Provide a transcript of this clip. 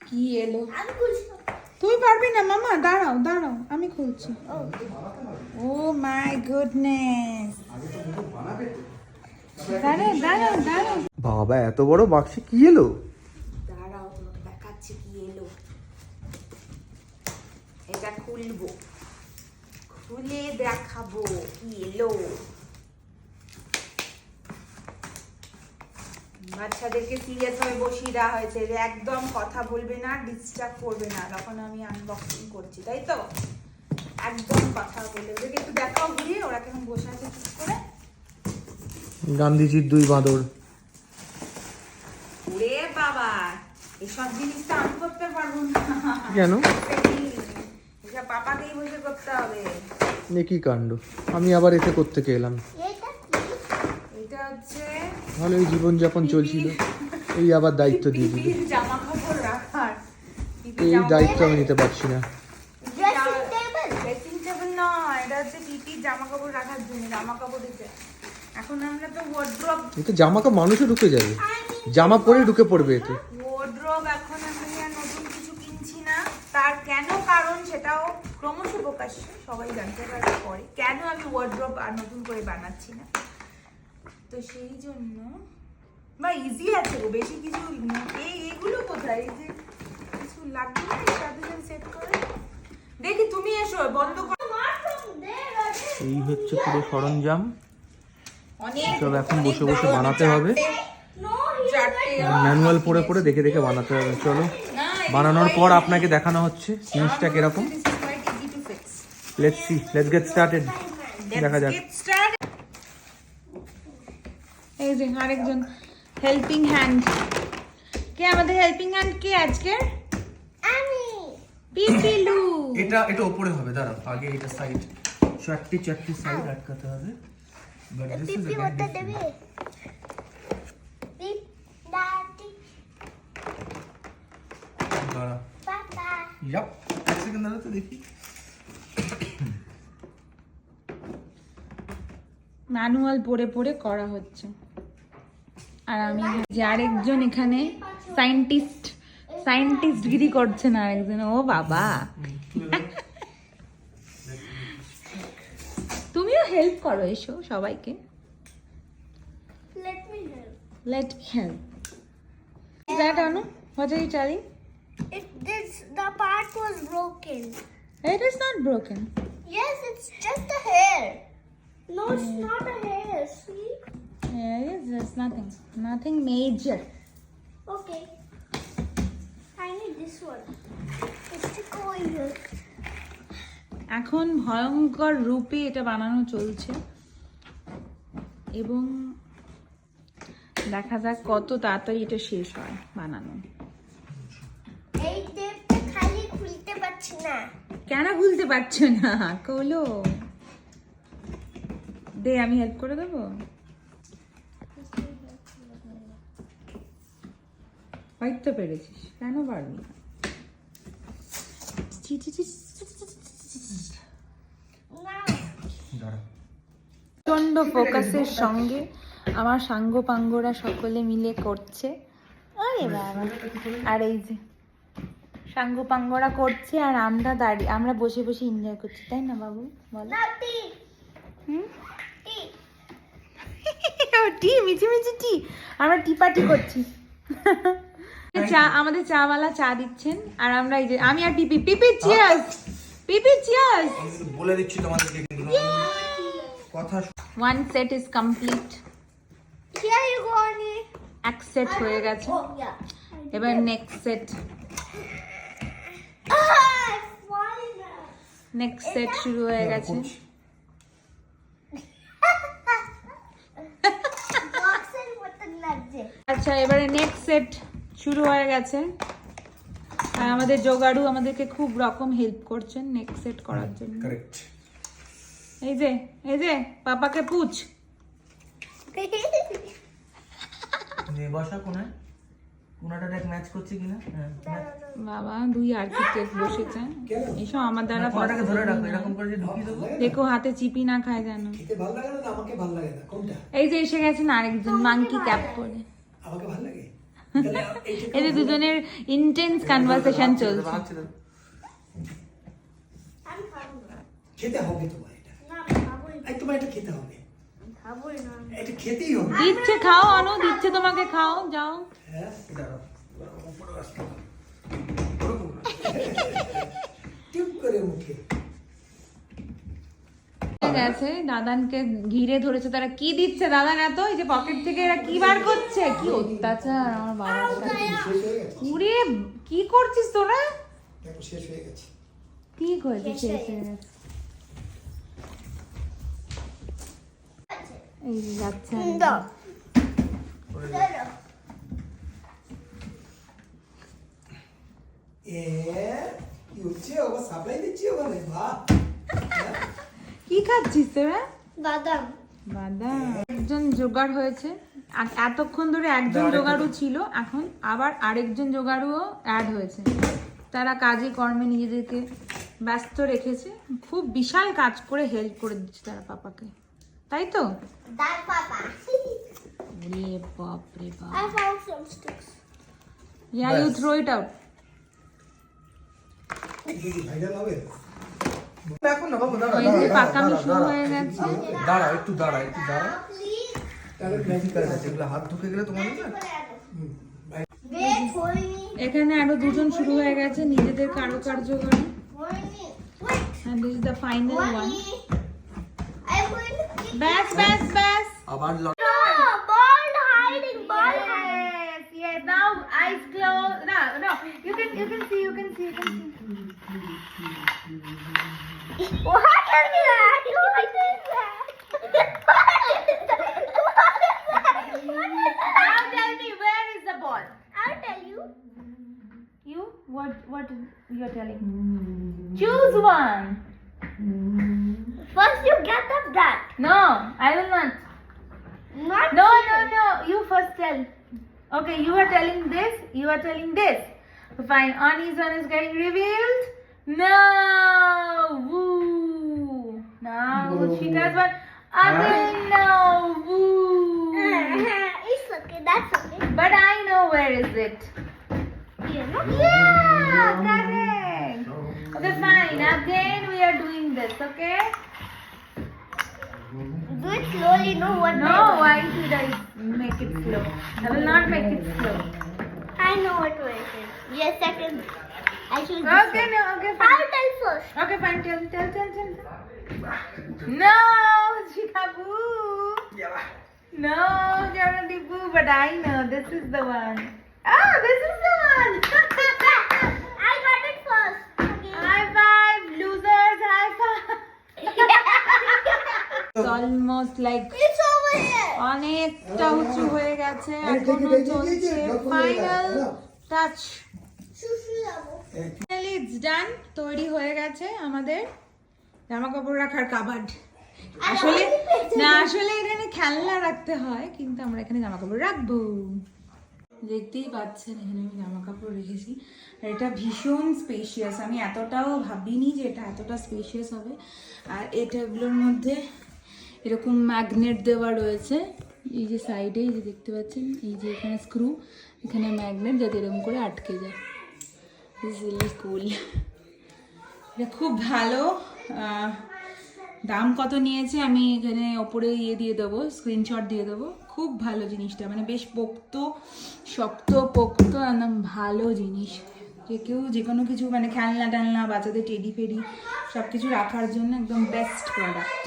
কি এলো? তুই পারবি না মামা, দাঁড়াও দাঁড়াও আমি খুলছি। ও মাই গুডনেস, দাঁড়াও দাঁড়াও দাঁড়াও বাবা এত বড় বাক্সে কি এলো? দাঁড়াও, তোমাকে দেখাচ্ছি কি এলো। এটা খুলবো, খুলে দেখাবো কি এলো। বাচ্চাদেরকে সিরিয়াস ভাবে বসিয়ে দেওয়া হয়েছে যে একদম কথা বলবে না, ডিস্টার্ব করবে না, তখন আমি আনবক্সিং করছি, তাই তো? একদম কথা বলবে, ওদেরকে একটু দেখাও ঘুরিয়ে, ওরা কেমন বসে আছে চুপ করে। গান্ধীজির দুই বাঁদর। ওরে বাবা, এসব জিনিস তো আমি করতে পারবো না। কেন? এসব পাপাকেই বসে করতে হবে। কি কাণ্ড, আমি আবার এতে করতে এলাম। এটা হচ্ছে ভালোই জীবনযাপন চলছিল, এই আবার দায়িত্ব দিয়ে দিল। পিপির জামা কাপড় রাখার। এই দায়িত্ব আমি নিতে পারছি না। ড্রেসিং টেবিল নয়, এটা হচ্ছে পিপির জামা কাপড় রাখার জন্য। জামা কাপড় দিতে এখন আমরা তো ওয়ার্ড্রব, এতে জামা কাপড় মানুষও ঢুকে যাবে, জামা পরে ঢুকে পড়বে এতে। ওয়ার্ড্রব এখন আমি আর নতুন কিছু কিনছি না। তার কেন কারণ সেটাও ক্রমশ প্রকাশ্যে সবাই জানতে পারবে পরে, কেন আমি ওয়ার্ড্রব আর নতুন করে বানাচ্ছি না। তো সেই জন্য বা ইজি আছে গো, বেশি কিছু এইগুলো কোথায়, এই যে কিছু লাগবে না সাথে সাথে সেট করে। দেখি তুমি এসো, বন্ধ করো। এই হচ্ছে পুরো সরঞ্জাম, অনেক সব এখন বসে বসে বানাতে হবে, ম্যানুয়াল পড়ে পড়ে দেখে দেখে বানাতে হবে। চলো বানানোর পর আপনাকে দেখানো হচ্ছে জিনিসটা কিরকম। Let's see, let's get started. দেখা যাক। এই যে আরেকজন হেল্পিং হ্যান্ড। কে আমাদের হেল্পিং হ্যান্ড? কে আজকে? আমি, পিপিলু। এটা উপরে হবে, দাঁড়াও আগে এটা সাইড, চারটি সাইড আটকাতে হবে। বাট দিস ইজ দাঁড়াও, ইয়াপ এক সেকেন্ড দাঁড়াও তো দেখি। ম্যানুয়াল পড়ে পড়ে করা হচ্ছে। আর আমি যে আরেকজন এখানে সায়েন্টিস্ট গিরি করছেন আরেকজন। ও বাবা, তুমিও হেল্প করো, এসো সবাইকে। Let me help. Is that Anu? What are you telling? The part was broken. It is not broken. Yes, it's just a hair. No, it's not a hair. See? Yeah, yes, there's nothing major. Okay. I need this one. Let's stick over here. এখন ভয়ঙ্কর রূপে এটা বানানো চলছে এবং দেখা যাক কত তাড়াতাড়ি এটা শেষ হয় বানানো। এই টেপটা খালি খুলতে পারছি না। কেন খুলতে পারছো না? খোলো, দে আমি হেল্প করে দেবো। হয়তো পেরেছিস, কেন পারবি না? প্রচন্ড ফোকাসের সঙ্গে আমার সাঙ্গ পাঙ্গরা সকলে মিলে করছে। আরে বাবা, আর এই যে সাঙ্গ পাঙ্গরা করছে আর আমরা দাঁড়িয়ে, আমরা বসে বসে এনজয় করছি, তাই না বাবু? বলো। টি মিছিমিছি টি, আমরা টি পার্টি করছি। চা, আমাদের চাওয়ালা চা দিচ্ছেন আর আমরা এই যে আমি আর পিপি চিয়ার্স, পিপি চিয়ার্স। বলে দিচ্ছি তোমাদেরকে কথা। One set is complete. Here you go, Annie. এক সেট হয়ে গেছে, Oh, yeah. এবার নেক্সট সেট, নেক্সট সেট শুরু হয়ে গেছে। বক্সের মতন লাগছে। আচ্ছা, এবারে নেক্সট সেট শুরু হয়ে গেছে আর আমাদের জোগাড়ু আমাদেরকে খুব রকম হেল্প করছেন নেক্সট সেট করার জন্য। কারেক্ট। এই যে পাপাকে পুছ। বসা কোনাটা দেখ ম্যাচ করছে কিনা। বাবা দুই আর্কিটেক্ট বসেছে, এসব আমার দ্বারা কোনাটাকে ধরে রাখো, এরকম করে যে ঢুকিয়ে দেবো। দেখো হাতে চিপি না খায় জানো। খেতে ভালো লাগে না, আমাকে ভালো লাগে না, কোনটা? এই যে এসে গেছেন আরেকজন মাঙ্কি ক্যাপ পরে। আমাকে ভালো লাগে। এই যে দুজনের ইন্টেন্স কনভারসেশন চলছে। আমি খাবো না। খেতে হবে তোমার এটা। না, আমি খাবোই না। এই তোমার এটা খেতে হবে। আমি খাবোই না। এটা খেতেই হবে। দিচ্ছে খাও, অনু দিচ্ছে তোমাকে, খাও যাও। হ্যাঁ, দাঁড়াও। উপরে আসতে হবে। ওরকম না। টিপ করে মুখে। গেছে দাদানকে ঘিরে ধরেছে, তারা কি দিচ্ছে দাদান এত, এই যে পকেট থেকে এরা কি বার করছে, কি অত্যাচার আমার বাবার সাথে। শেষ হয়ে গেছে। উরে কি করছিস তোরা? দেখো শেষ হয়ে গেছে। ঠিক হয়েছে, শেষ হয়ে গেছে। এই যে যাচ্ছে দাও। কি হচ্ছে? আবার সাপ্লাই দিচ্ছি ওখানে, বাহ। কি খাচ্ছিস তোরা? বাদাম। বাদাম। একজন জোগাড় হয়েছে, এতক্ষণ ধরে একজন জোগাড়ু ছিল, এখন আবার আরেকজন জোগাড়ুও অ্যাড হয়েছে। তারা কাজে কর্মে নিজেদেরকে ব্যস্ত রেখেছে, খুব বিশাল কাজ করে হেল্প করে দিচ্ছে তারা পাপাকে, তাই তো? That papa. রে বাপ রে বাপ। I found some sticks. Yeah, you throw it out. দেখি ভাইরাল হবে। দেখো না বাবু, দাঁড়া, এই যে পাকামি শুরু হয়ে গেছে। দাঁড়া একটু দাঁড়া, একটু দাঁড়া। Please. তাহলে ম্যাজিক ঠিক আছে, এগুলো হাত ঢুকে গেলে তোমার না। Wait for me. এখানে আরো দুজন শুরু হয়ে গেছে নিজেদের কারুকার্য করে। For me. Wait. And this is the final For one. me. I'm going to keep. ব্যাস ব্যাস ব্যাস। আবার No, ball hiding, ball hiding. Yes, yes. Now eyes closed. No, no. You can see. What is that? What is that? Now tell me, where is the ball? I'll tell you. You? What you're telling? Choose one. First you get up that. No, I will not. Not No. You first tell. Okay, you are telling this. You are telling this. Fine. Ani's one is getting revealed. No. Woo. Now she does one. Again no. Woo. It's okay, that's okay. But I know where is it. You know? Yeah, correct. Okay, fine. Again we are doing this. Okay. Do it slowly, no one. No, why should I make it slow? I will not make it slow. I know what way it is. Yes, second. I should. Okay, no, okay, fine. I'll tell first. Okay, fine. Tell. No, Shikabu. No, Janadi Boo, but I know this is the one. Oh, this is the one. I got it first. Okay. High five, losers. High five. It's almost like It's over here. অনেকটা উঁচু হয়ে গেছে, এই দেখি, এখনো দেখি, চলছে দেখি, ফাইনাল দেখি। টাচ। শুশু যাবো। ফাইনালি ইটস ডান, তৈরি হয়ে গেছে আমাদের জামা কাপড় রাখার কাবার্ড। আসলে এখানে খেলনা রাখতে হয়, কিন্তু আমরা এখানে জামা কাপড় রাখবো। দেখতেই পাচ্ছেন এখানে আমি জামা কাপড় রেখেছি, আর এটা ভীষণ স্পেশিয়াস। আমি এতটাও ভাবিনি যে এটা এতটা স্পেশিয়াস হবে। আর এটাগুলোর মধ্যে এরকম ম্যাগনেট দেওয়া রয়েছে, এই যে সাইডে এই যে দেখতে পাচ্ছেন, এই যে এখানে স্ক্রু, এখানে ম্যাগনেট, যাতে এরকম করে আটকে যায়। This is cool. এটা খুব ভালো। দাম কত নিয়েছে আমি এখানে ওপরে দিয়ে দেবো, স্ক্রিনশট দিয়ে দেবো। খুব ভালো জিনিসটা, মানে বেশ শক্ত পোক্ত, একদম ভালো জিনিস। যে কেউ যে কোনো কিছু মানে খেলনা টেলনা, বাচ্চাদের টেডি ফেডি সব কিছু রাখার জন্য একদম বেস্ট প্রোডাক্ট।